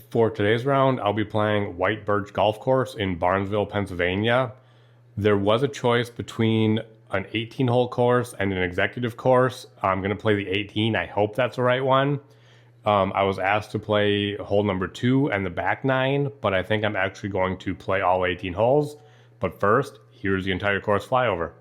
For today's round, I'll be playing White Birch Golf Course in Barnesville, Pennsylvania. There was a choice between an 18-hole course and an executive course. I'm going to play the 18. I hope that's the right one. I was asked to play hole number 2 and the back 9, but I think I'm actually going to play all 18 holes. But first, here's the entire course flyover.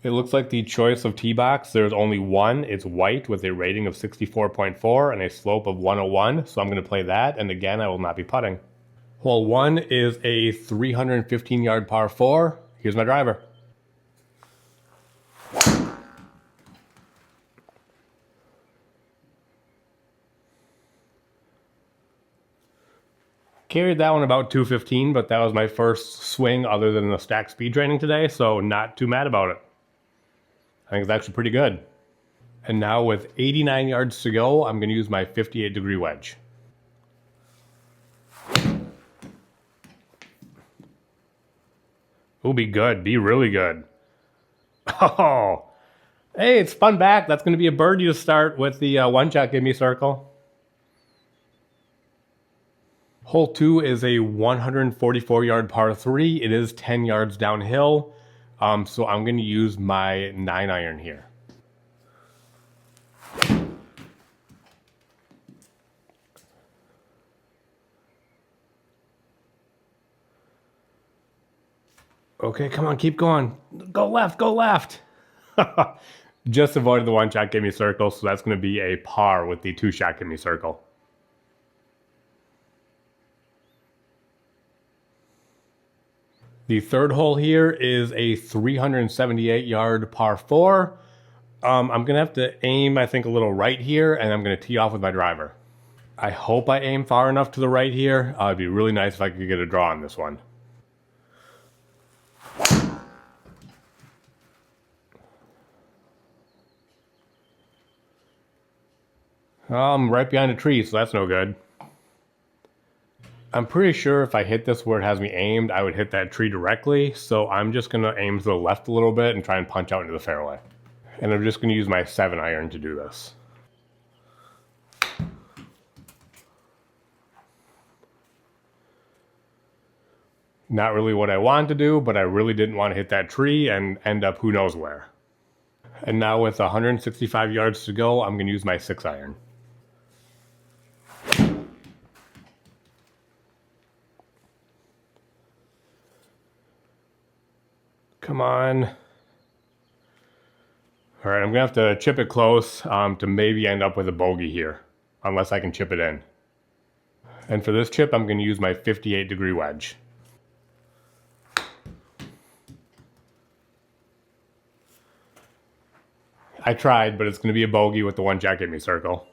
It looks like the choice of tee box, there's only one. It's white with a rating of 64.4 and a slope of 101. So I'm going to play that. And again, I will not be putting. Hole 1 is a 315-yard par 4. Here's my driver. Carried that one about 215, but that was my first swing other than the stack speed training today, so not too mad about it. I think it's actually pretty good. And now with 89 yards to go, I'm going to use my 58-degree wedge. Ooh, be good. Be really good. Oh, hey, it's spun back. That's going to be a birdie to start with the one-shot give me circle. Hole 2 is a 144-yard par 3. It is 10 yards downhill. So I'm going to use my 9-iron here. Okay, come on, keep going. Go left, go left. Just avoided the one-shot give me circle, so that's going to be a par with the two-shot give me circle. The third hole here is a 378-yard par 4. I'm going to have to aim, I think, a little right here, and I'm going to tee off with my driver. I hope I aim far enough to the right here. It'd be really nice if I could get a draw on this one. I'm right behind a tree, so that's no good. I'm pretty sure if I hit this where it has me aimed, I would hit that tree directly. So I'm just going to aim to the left a little bit and try and punch out into the fairway. And I'm just going to use my 7-iron to do this. Not really what I wanted to do, but I really didn't want to hit that tree and end up who knows where. And now with 165 yards to go, I'm going to use my 6-iron. Come on. All right, I'm gonna have to chip it close to maybe end up with a bogey here, unless I can chip it in. And for this chip, I'm gonna use my 58-degree wedge. I tried, but it's gonna be a bogey with the one jack hit me circle.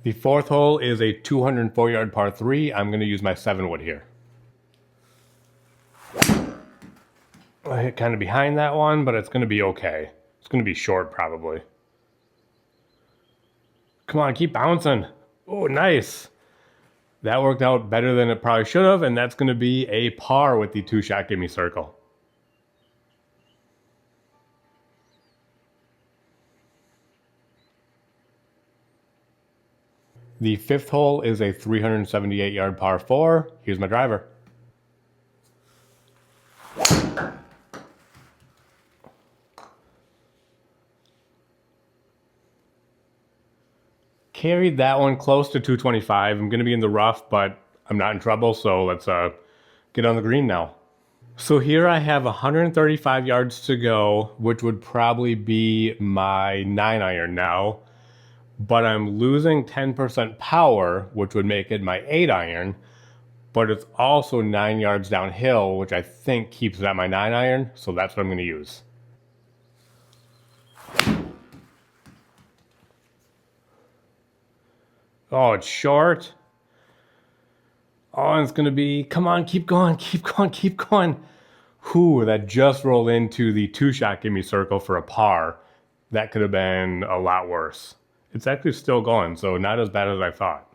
The fourth hole is a 204-yard par 3. I'm gonna use my 7-wood here. I hit kind of behind that one, but it's going to be okay. It's going to be short probably. Come on, keep bouncing. Oh, nice. That worked out better than it probably should have, and that's going to be a par with the 2-shot gimme circle. The fifth hole is a 378-yard par 4. Here's my driver. Carried that one close to 225. I'm going to be in the rough, but I'm not in trouble, so let's get on the green now. So here I have 135 yards to go, which would probably be my 9-iron now, but I'm losing 10% power, which would make it my 8-iron, but it's also 9 yards downhill, which I think keeps it at my 9-iron, so that's what I'm going to use. Oh, it's short. Oh, and it's going to be, come on, keep going, keep going, keep going. Whew, that just rolled into the 2-shot gimme circle for a par. That could have been a lot worse. It's actually still going, so not as bad as I thought.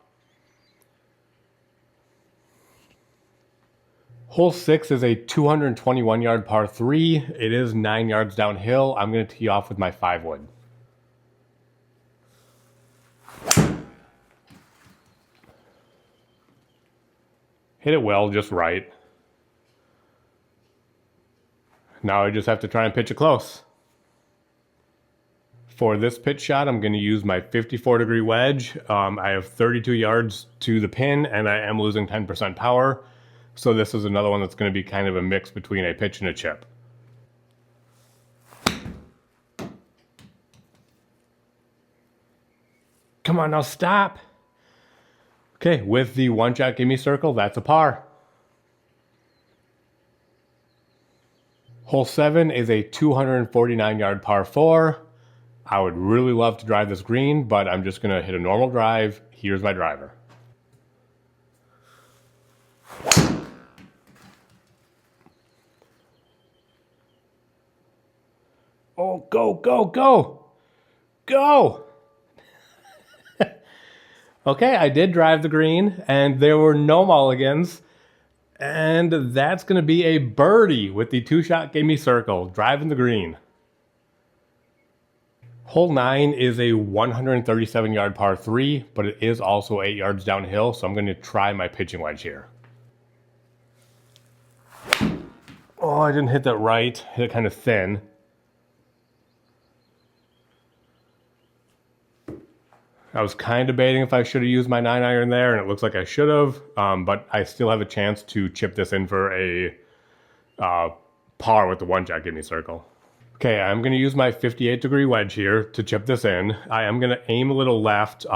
Hole 6 is a 221-yard par 3. It is 9 yards downhill. I'm going to tee off with my 5-wood. Hit it well, just right. Now I just have to try and pitch it close. For this pitch shot, I'm going to use my 54-degree wedge. I have 32 yards to the pin, and I am losing 10% power. So this is another one that's going to be kind of a mix between a pitch and a chip. Come on, now stop. Okay, with the 1-shot gimme circle, that's a par. Hole 7 is a 249-yard par 4. I would really love to drive this green, but I'm just going to hit a normal drive. Here's my driver. Oh, go, go, go. Go. Okay, I did drive the green, and there were no mulligans. And that's going to be a birdie with the 2-shot gimme circle, driving the green. Hole 9 is a 137-yard par 3, but it is also 8 yards downhill, so I'm going to try my pitching wedge here. Oh, I didn't hit that right. Hit it kind of thin. I was kind of debating if I should have used my 9-iron there, and it looks like I should have, but I still have a chance to chip this in for a par with the 1-shot gimme circle. Okay, I'm going to use my 58-degree wedge here to chip this in. I am going to aim a little left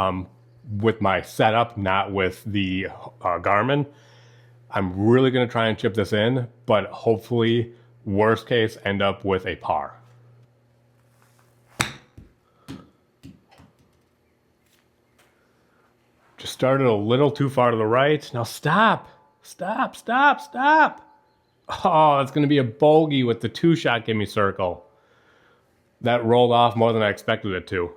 with my setup, not with the Garmin. I'm really going to try and chip this in, but hopefully, worst case, end up with a par. Just started a little too far to the right. Now stop, stop, stop, stop. Oh, it's going to be a bogey with the 2-shot gimme circle. That rolled off more than I expected it to.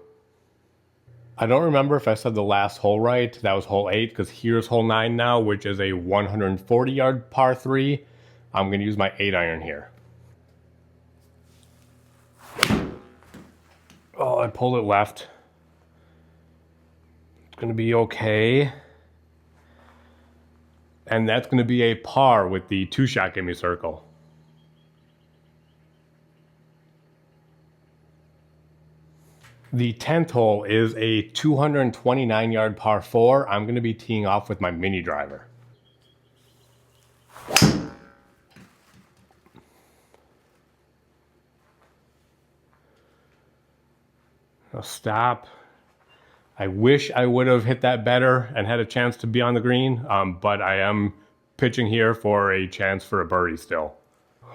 I don't remember if I said the last hole right. That was hole 8, because here's hole 9 now, which is a 140-yard par 3. I'm going to use my 8-iron here. Oh, I pulled it left. It's going to be okay. And that's going to be a par with the 2-shot gimme circle. The 10th hole is a 229-yard par 4. I'm going to be teeing off with my mini driver. I'll stop. I wish I would have hit that better and had a chance to be on the green, but I am pitching here for a chance for a birdie still.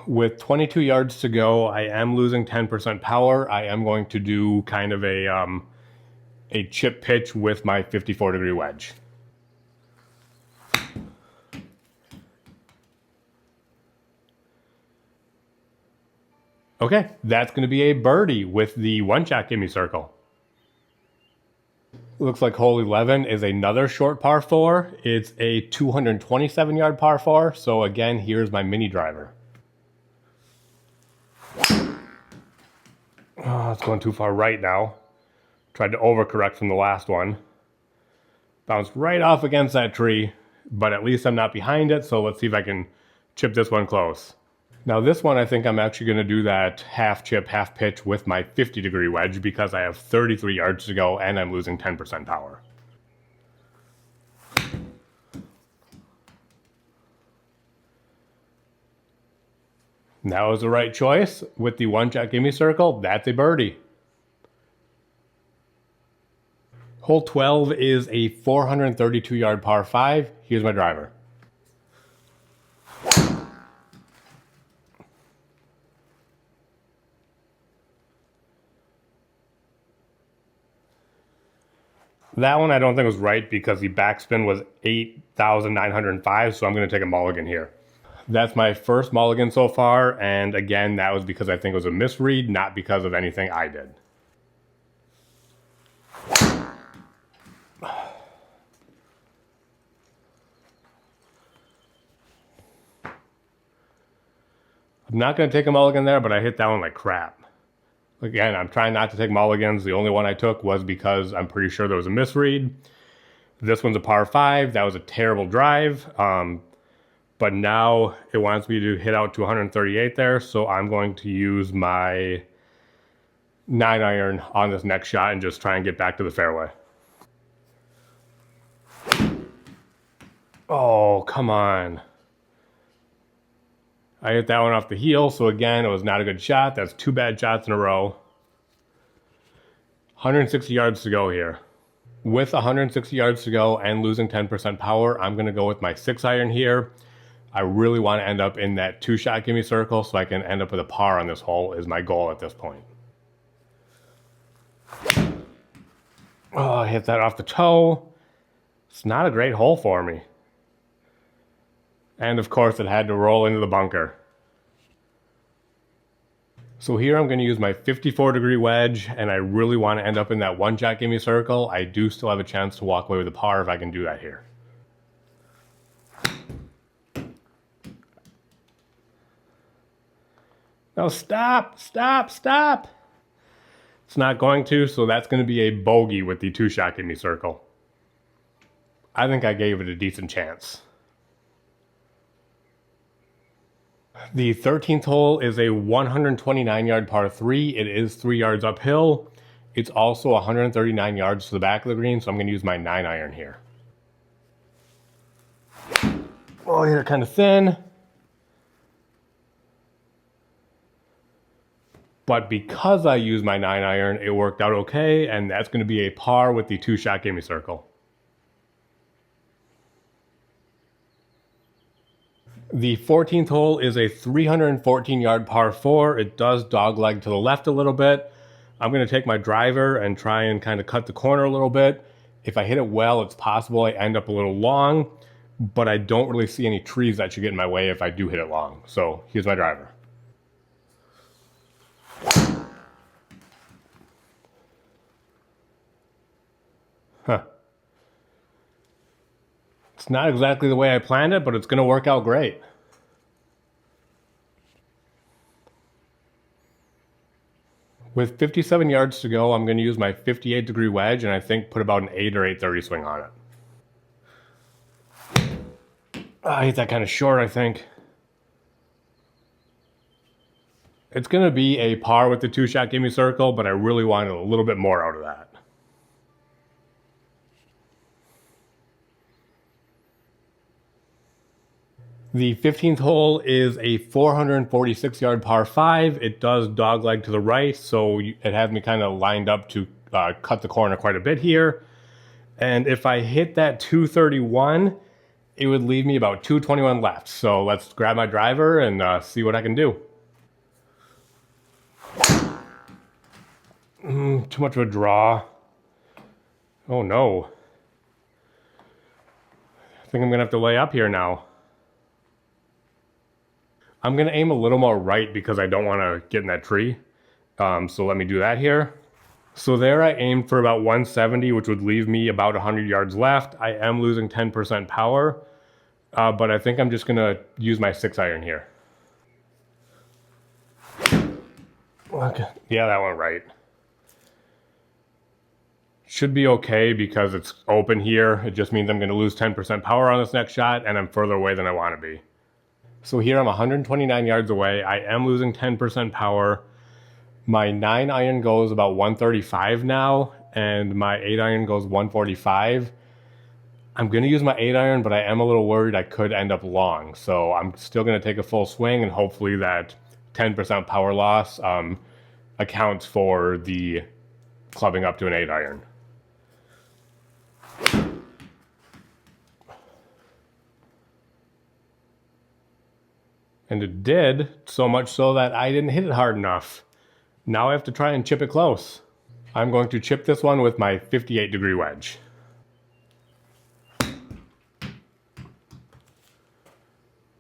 With 22 yards to go, I am losing 10% power. I am going to do kind of a chip pitch with my 54-degree wedge. Okay, that's going to be a birdie with the 1-shot gimme circle. Looks like hole 11 is another short par 4. It's a 227-yard par 4. So again, here's my mini driver. Oh, it's going too far right now. Tried to overcorrect from the last one. Bounced right off against that tree, but at least I'm not behind it. So let's see if I can chip this one close. Now this one, I think I'm actually going to do that half chip, half pitch with my 50-degree wedge because I have 33 yards to go and I'm losing 10% power. That was the right choice. With the 1-shot gimme circle, that's a birdie. Hole 12 is a 432-yard par 5. Here's my driver. That one I don't think was right because the backspin was 8,905, so I'm going to take a mulligan here. That's my first mulligan so far, and again, that was because I think it was a misread, not because of anything I did. I'm not going to take a mulligan there, but I hit that one like crap. Again, I'm trying not to take mulligans. The only one I took was because I'm pretty sure there was a misread. This one's a par 5. That was a terrible drive. But now it wants me to hit out to 138 there. So I'm going to use my 9-iron on this next shot and just try and get back to the fairway. Oh, come on. I hit that one off the heel, so again, it was not a good shot. That's 2 bad shots in a row. 160 yards to go here. With 160 yards to go and losing 10% power, I'm going to go with my 6-iron here. I really want to end up in that 2-shot gimme circle so I can end up with a par on this hole is my goal at this point. Oh, I hit that off the toe. It's not a great hole for me. And of course, it had to roll into the bunker. So here I'm going to use my 54-degree wedge, and I really want to end up in that 1-shot gimme circle. I do still have a chance to walk away with a par if I can do that here. No, stop, stop, stop. It's not going to, so that's going to be a bogey with the 2-shot gimme circle. I think I gave it a decent chance. The 13th hole is a 129-yard par 3. It is 3 yards uphill. It's also 139 yards to the back of the green, so I'm going to use my 9-iron here. Oh, I hit it kind of thin. But because I used my 9-iron, it worked out okay, and that's going to be a par with the 2-shot gimme circle. The 14th hole is a 314-yard par 4. It does dogleg to the left a little bit. I'm going to take my driver and try and kind of cut the corner a little bit. If I hit it well, it's possible I end up a little long, but I don't really see any trees that should get in my way if I do hit it long. So here's my driver. Huh. It's not exactly the way I planned it, but it's going to work out great. With 57 yards to go, I'm going to use my 58-degree wedge and I think put about an 8 or 830 swing on it. I hit that kind of short, I think. It's going to be a par with the two-shot gimme circle, but I really wanted a little bit more out of that. The 15th hole is a 446-yard par 5. It does dogleg to the right, so it has me kind of lined up to cut the corner quite a bit here. And if I hit that 231, it would leave me about 221 left. So let's grab my driver and see what I can do. Too much of a draw. Oh no. I think I'm gonna have to lay up here now. I'm gonna aim a little more right because I don't wanna get in that tree. So let me do that here. So there I aimed for about 170, which would leave me about 100 yards left. I am losing 10% power, but I think I'm just gonna use my 6-iron here. Okay. Yeah, that went right. Should be okay because it's open here. It just means I'm going to lose 10% power on this next shot and I'm further away than I want to be. So here I'm 129 yards away. I am losing 10% power. My 9-iron goes about 135 now and my 8-iron goes 145. I'm going to use my 8-iron, but I am a little worried I could end up long. So I'm still going to take a full swing and hopefully that 10% power loss accounts for the clubbing up to an 8-iron. And it did, so much so that I didn't hit it hard enough. Now I have to try and chip it close. I'm going to chip this one with my 58-degree wedge.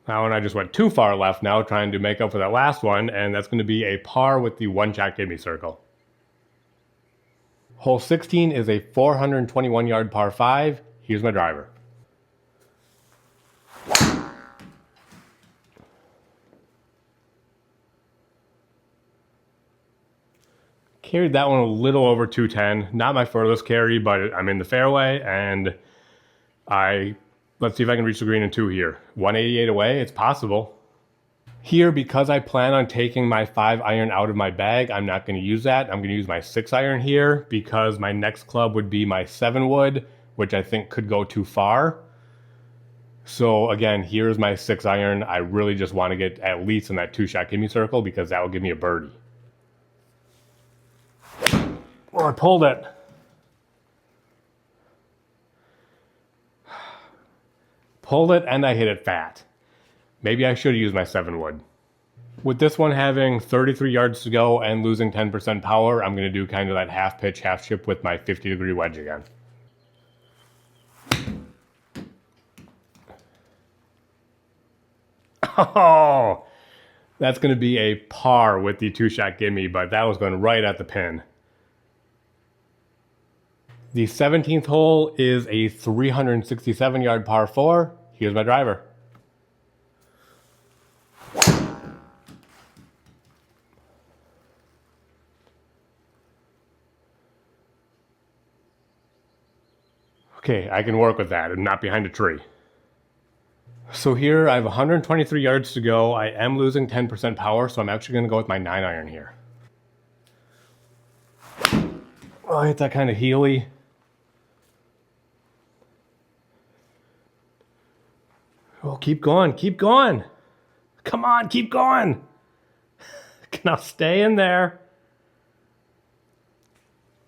Now, and I just went too far left now trying to make up for that last one, and that's going to be a par with the one-shot gimme circle. Hole 16 is a 421-yard par 5. Here's my driver. Carried that one a little over 210. Not my furthest carry, but I'm in the fairway, and let's see if I can reach the green in 2 here. 188 away, it's possible. Here, because I plan on taking my 5-iron out of my bag, I'm not going to use that. I'm going to use my 6-iron here because my next club would be my 7-wood, which I think could go too far. So again, here's my 6-iron. I really just want to get at least in that 2-shot gimme circle because that will give me a birdie. Oh, I pulled it. Pulled it and I hit it fat. Maybe I should have used my 7-wood. With this one having 33 yards to go and losing 10% power, I'm going to do kind of that half pitch, half chip with my 50-degree wedge again. Oh, that's going to be a par with the 2-shot gimme, but that was going right at the pin. The 17th hole is a 367-yard par 4. Here's my driver. Okay, I can work with that. I'm not behind a tree. So here I have 123 yards to go. I am losing 10% power, so I'm actually going to go with my 9-iron here. Oh, I hit that kind of heely. Oh, keep going, keep going. Come on, keep going. Now stay in there.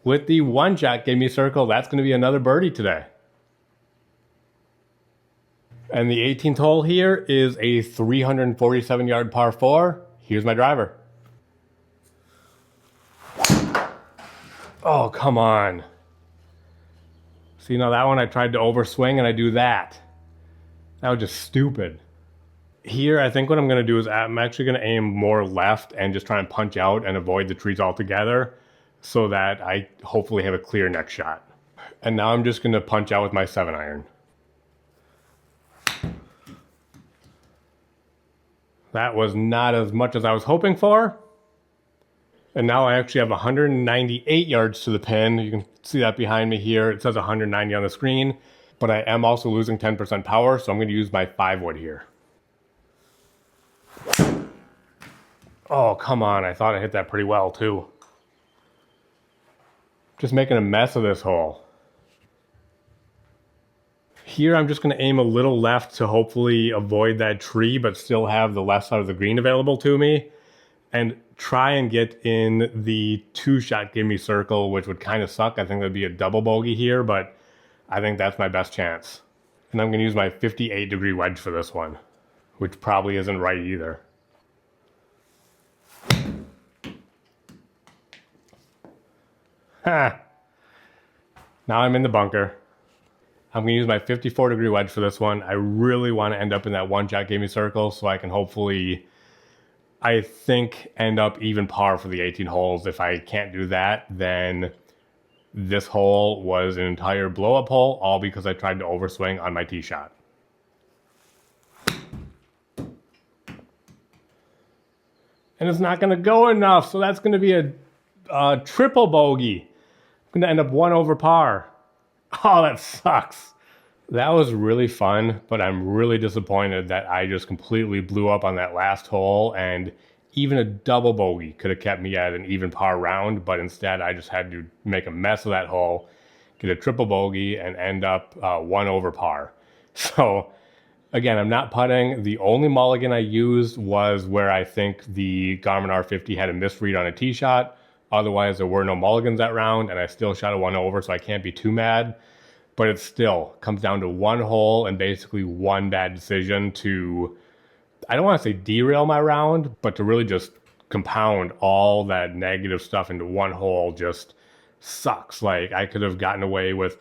With the 1-shot gimme circle, that's going to be another birdie today. And the 18th hole here is a 347-yard par 4. Here's my driver. Oh, come on. See, now that one I tried to overswing and I do that. That was just stupid. Here, I think what I'm going to do is I'm actually going to aim more left and just try and punch out and avoid the trees altogether so that I hopefully have a clear next shot. And now I'm just going to punch out with my 7-iron. That was not as much as I was hoping for. And now I actually have 198 yards to the pin. You can see that behind me here. It says 190 on the screen. but I am also losing 10% power, so I'm going to use my 5-wood here. Oh, come on. I thought I hit that pretty well, too. Just making a mess of this hole. Here, I'm just going to aim a little left to hopefully avoid that tree, but still have the left side of the green available to me. And try and get in the 2-shot gimme circle, which would kind of suck. I think there'd be a double bogey here, but I think that's my best chance. And I'm going to use my 58-degree wedge for this one, which probably isn't right either. Ha! Now I'm in the bunker. I'm going to use my 54-degree wedge for this one. I really want to end up in that 1-shot gimme circle so I can hopefully, I think, end up even par for the 18 holes. If I can't do that, then this hole was an entire blow-up hole, all because I tried to overswing on my tee shot. And it's not going to go enough, so that's going to be a triple bogey. I'm going to end up 1 over par. Oh, that sucks. That was really fun, but I'm really disappointed that I just completely blew up on that last hole, and even a double bogey could have kept me at an even par round, but instead I just had to make a mess of that hole, get a triple bogey, and end up 1 over par. So again, I'm not putting. The only mulligan I used was where I think the Garmin R50 had a misread on a tee shot. Otherwise, there were no mulligans that round, and I still shot a 1 over, so I can't be too mad. But it still comes down to 1 hole and basically 1 bad decision to, I don't want to say derail my round, but to really just compound all that negative stuff into 1 hole just sucks. Like, I could have gotten away with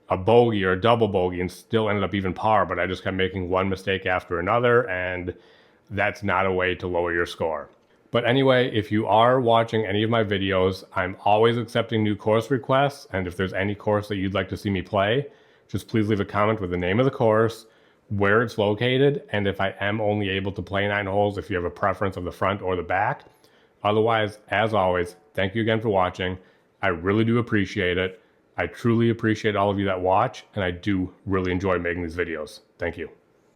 a bogey or a double bogey and still ended up even par, but I just kept making one mistake after another, and that's not a way to lower your score. But anyway, if you are watching any of my videos, I'm always accepting new course requests, and if there's any course that you'd like to see me play, just please leave a comment with the name of the course, where it's located, and if I am only able to play 9 holes, if you have a preference of the front or the back. Otherwise, as always, thank you again for watching. I really do appreciate it. I truly appreciate all of you that watch, and I do really enjoy making these videos. Thank you.